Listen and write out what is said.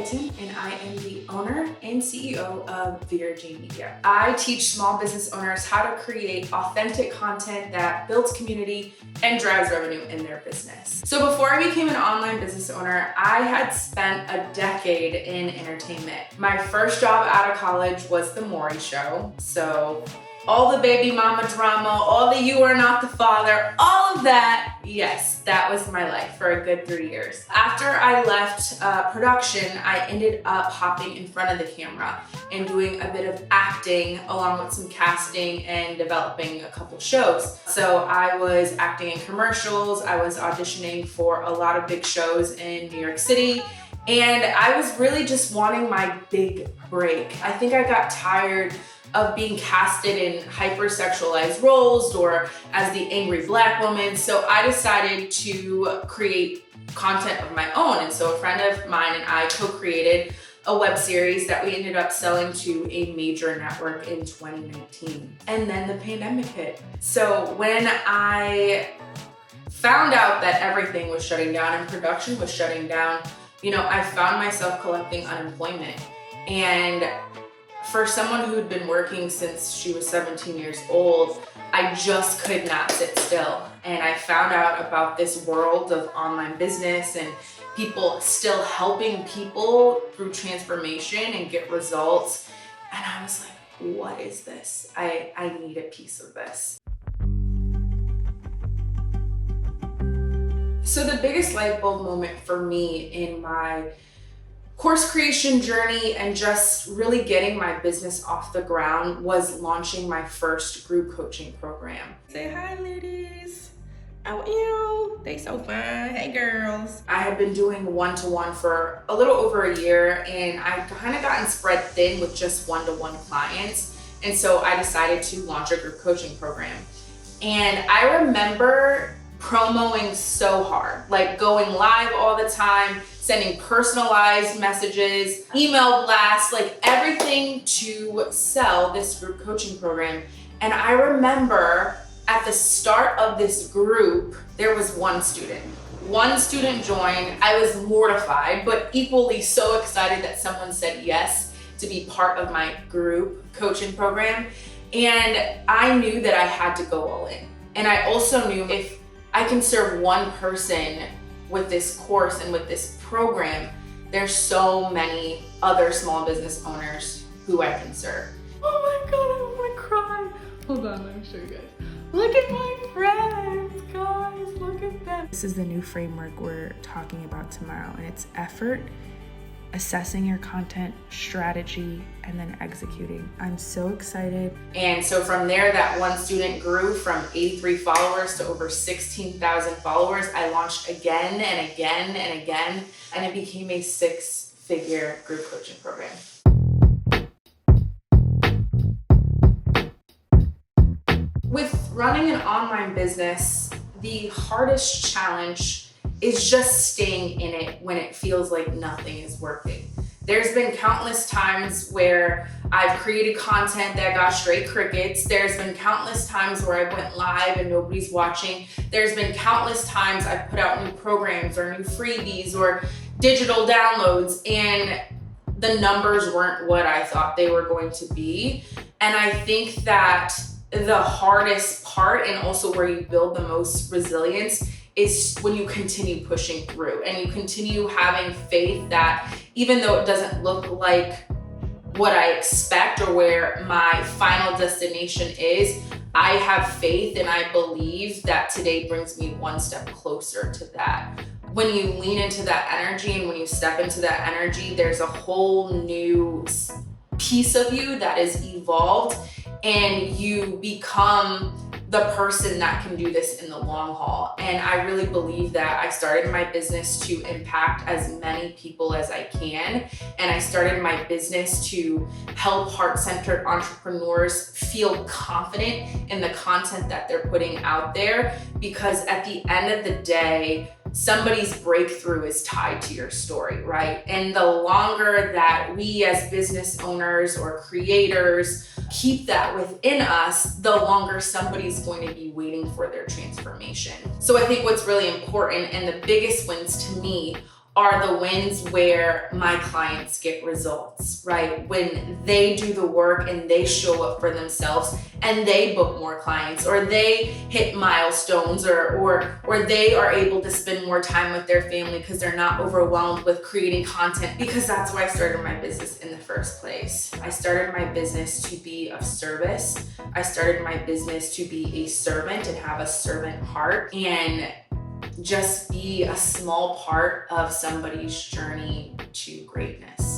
Guyton, and I am the owner and CEO of VRG Media. I teach small business owners how to create authentic content that builds community and drives revenue in their business. So before I became an online business owner, I had spent a decade in entertainment. My first job out of college was The Maury Show. So all the baby mama drama, all the you are not the father, all of that, yes, that was my life for a good 3 years. After I left production, I ended up hopping in front of the camera and doing a bit of acting along with some casting and developing a couple shows. So I was acting in commercials, I was auditioning for a lot of big shows in New York City, and I was really just wanting my big break. I think I got tired of being casted in hypersexualized roles or as the angry Black woman. So I decided to create content of my own. And so a friend of mine and I co-created a web series that we ended up selling to a major network in 2019. And then the pandemic hit. So when I found out that everything was shutting down and production was shutting down, I found myself collecting unemployment. And for someone who had been working since she was 17 years old, I just could not sit still. And I found out about this world of online business and people still helping people through transformation and get results. And I was like, what is this? I need a piece of this. So the biggest light bulb moment for me in my course creation journey and just really getting my business off the ground was launching my first group coaching program. Say hi, ladies. Oh, they so fine. Hey, girls. I had been doing one-to-one for a little over a year, and I kind of gotten spread thin with just one-to-one clients. And so I decided to launch a group coaching program. And I remember promoing so hard, like going live all the time, sending personalized messages, email blasts, like everything to sell this group coaching program. And I remember at the start of this group, there was one student. One student joined. I was mortified, but equally so excited that someone said yes to be part of my group coaching program. And I knew that I had to go all in. And I also knew if I can serve one person with this course and with this program, there's so many other small business owners who I can serve. Oh my God, I want to cry. Hold on, let me show you guys. Look at my friends, guys, look at them. This is the new framework we're talking about tomorrow, and it's effort, assessing your content, strategy, and then executing. I'm so excited. And so from there, that one student grew from 83 followers to over 16,000 followers. I launched again and again and again, and it became a 6-figure group coaching program. With running an online business, the hardest challenge is just staying in it when it feels like nothing is working. There's been countless times where I've created content that got straight crickets. There's been countless times where I went live and nobody's watching. There's been countless times I've put out new programs or new freebies or digital downloads, and the numbers weren't what I thought they were going to be. And I think that the hardest part, and also where you build the most resilience, is when you continue pushing through and you continue having faith that even though it doesn't look like what I expect or where my final destination is, I have faith and I believe that today brings me one step closer to that. When you lean into that energy and when you step into that energy, there's a whole new piece of you that is evolved, and you become the person that can do this in the long haul. And I really believe that I started my business to impact as many people as I can. And I started my business to help heart-centered entrepreneurs feel confident in the content that they're putting out there, because at the end of the day, somebody's breakthrough is tied to your story, right? And the longer that we as business owners or creators keep that within us, the longer somebody's going to be waiting for their transformation. So I think what's really important, and the biggest wins to me, are the wins where my clients get results, right? When they do the work and they show up for themselves and they book more clients, or they hit milestones, or they are able to spend more time with their family because they're not overwhelmed with creating content, because that's why I started my business in the first place. I started my business to be of service. I started my business to be a servant and have a servant heart, and just be a small part of somebody's journey to greatness.